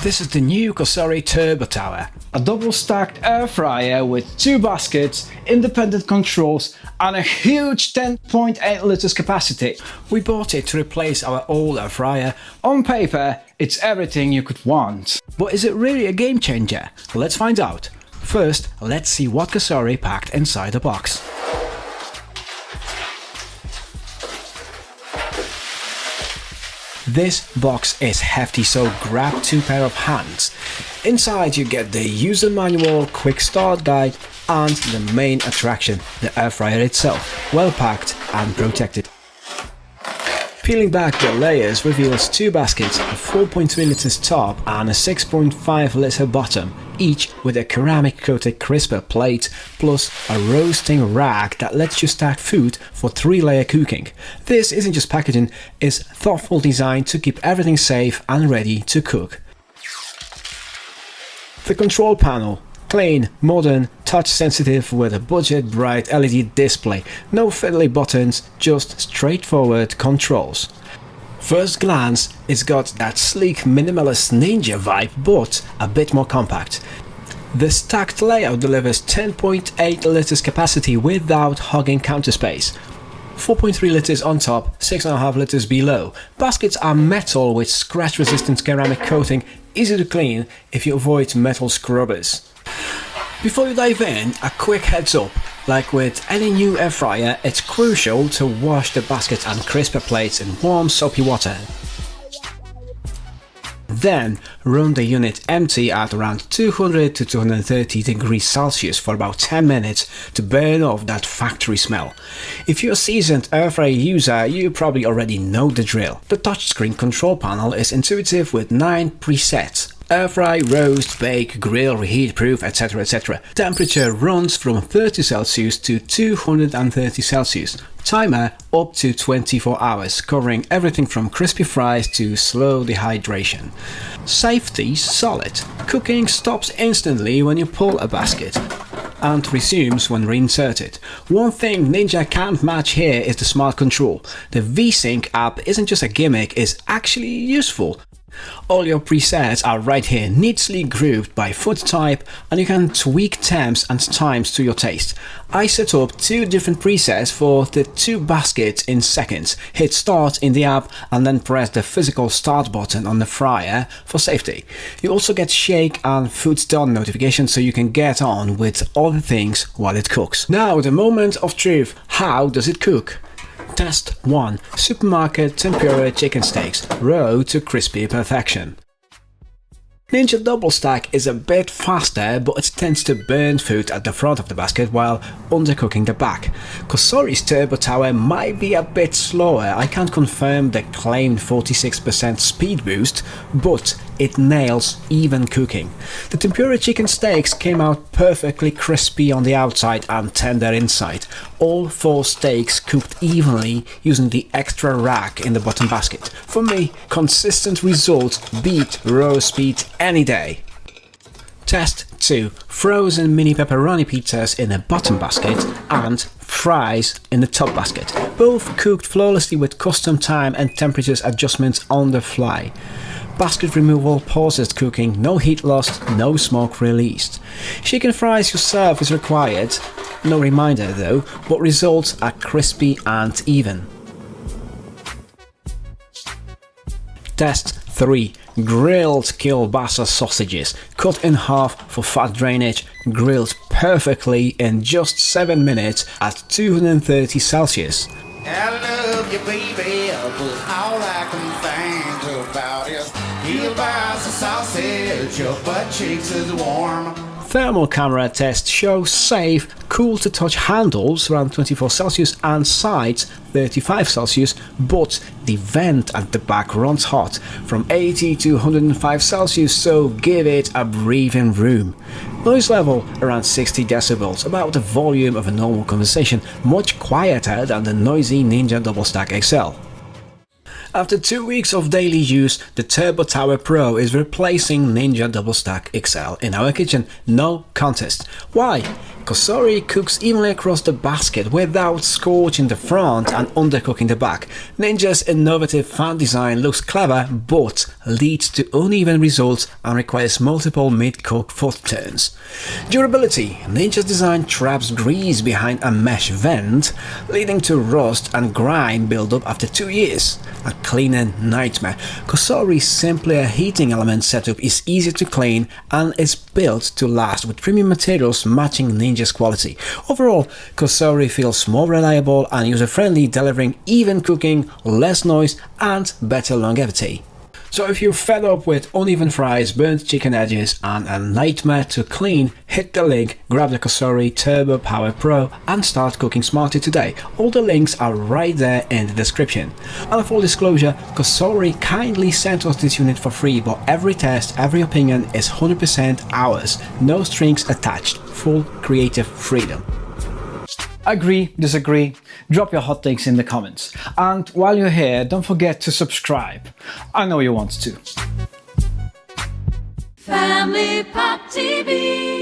This is the new Cosori Turbo Tower, a double-stacked air fryer with 2 baskets, independent controls and a huge 10.8 liters capacity. We bought it to replace our old air fryer. On paper, it's everything you could want. But is it really a game changer? Let's find out. First, let's see what Cosori packed inside the box. This box is hefty, so grab 2 pair of hands. Inside you get the user manual, quick start guide and the main attraction, the air fryer itself, well packed and protected. Peeling back the layers reveals 2 baskets, a 4.3 liters top and a 6.5 liter bottom, each with a ceramic coated crisper plate plus a roasting rack that lets you stack food for 3-layer cooking. This isn't just packaging, it's thoughtful design to keep everything safe and ready to cook. The control panel. Clean, modern, touch sensitive with a budget bright LED display. No fiddly buttons, just straightforward controls. First glance, it's got that sleek minimalist ninja vibe, but a bit more compact. The stacked layout delivers 10.8 liters capacity without hogging counter space. 4.3 liters on top, 6.5 liters below. Baskets are metal with scratch resistant ceramic coating, easy to clean if you avoid metal scrubbers. Before you dive in, a quick heads up. Like with any new air fryer, it's crucial to wash the baskets and crisper plates in warm soapy water. Then run the unit empty at around 200 to 230 degrees Celsius for about 10 minutes to burn off that factory smell. If you're a seasoned air fryer user, you probably already know the drill. The touchscreen control panel is intuitive with 9 presets. Air fry, roast, bake, grill, reheat, proof, etc. etc. Temperature runs from 30 Celsius to 230 Celsius. Timer up to 24 hours, covering everything from crispy fries to slow dehydration. Safety solid. Cooking stops instantly when you pull a basket and resumes when reinserted. One thing Ninja can't match here is the smart control. The VSync app isn't just a gimmick, it's actually useful. All your presets are right here, neatly grouped by food type, and you can tweak temps and times to your taste. I set up 2 different presets for the 2 baskets in seconds. Hit start in the app and then press the physical start button on the fryer for safety. You also get shake and food's done notifications so you can get on with all the things while it cooks. Now the moment of truth, how does it cook? Test 1. Supermarket tempura chicken steaks, raw to crispy perfection. Ninja Double Stack is a bit faster, but it tends to burn food at the front of the basket while undercooking the back. Cosori's Turbo Tower might be a bit slower. I can't confirm the claimed 46% speed boost, but it nails even cooking. The tempura chicken steaks came out perfectly crispy on the outside and tender inside. All 4 steaks cooked evenly using the extra rack in the bottom basket. For me, consistent results beat raw speed any day. Test 2. Frozen mini pepperoni pizzas in a bottom basket and fries in the top basket. Both cooked flawlessly with custom time and temperatures adjustments on the fly. Basket removal pauses cooking, no heat lost, no smoke released. Chicken fries yourself is required, no reminder though, but results are crispy and even. Test 3. Grilled kielbasa sausages, cut in half for fat drainage, grilled perfectly in just 7 minutes at 230 Celsius. I love you, baby, but all I can think about is kielbasa sausage, your butt cheeks is warm. Thermal camera test shows safe, cool to touch handles around 24 Celsius and sides 35 Celsius, but the vent at the back runs hot from 80 to 105 Celsius, so give it a breathing room. Noise level around 60 decibels, about the volume of a normal conversation, much quieter than the noisy Ninja Double Stack XL. After 2 weeks of daily use, the Turbo Tower Pro is replacing Ninja Double Stack XL in our kitchen, no contest. Why? Cosori cooks evenly across the basket without scorching the front and undercooking the back. Ninja's innovative fan design looks clever but leads to uneven results and requires multiple mid-cook foot turns. Durability. Ninja's design traps grease behind a mesh vent, leading to rust and grime buildup after 2 years. A cleaning nightmare. Cosori's simpler heating element setup is easy to clean and is built to last with premium materials matching Ninja's quality. Overall, Cosori feels more reliable and user-friendly, delivering even cooking, less noise and better longevity. So if you're fed up with uneven fries, burnt chicken edges and a nightmare to clean, hit the link, grab the Cosori Turbo Power Pro and start cooking smarter today. All the links are right there in the description. And full disclosure, Cosori kindly sent us this unit for free, but every test, every opinion is 100% ours. No strings attached. Full creative freedom. Agree, disagree, drop your hot takes in the comments. And while you're here, don't forget to subscribe. I know you want to. Family Pop TV.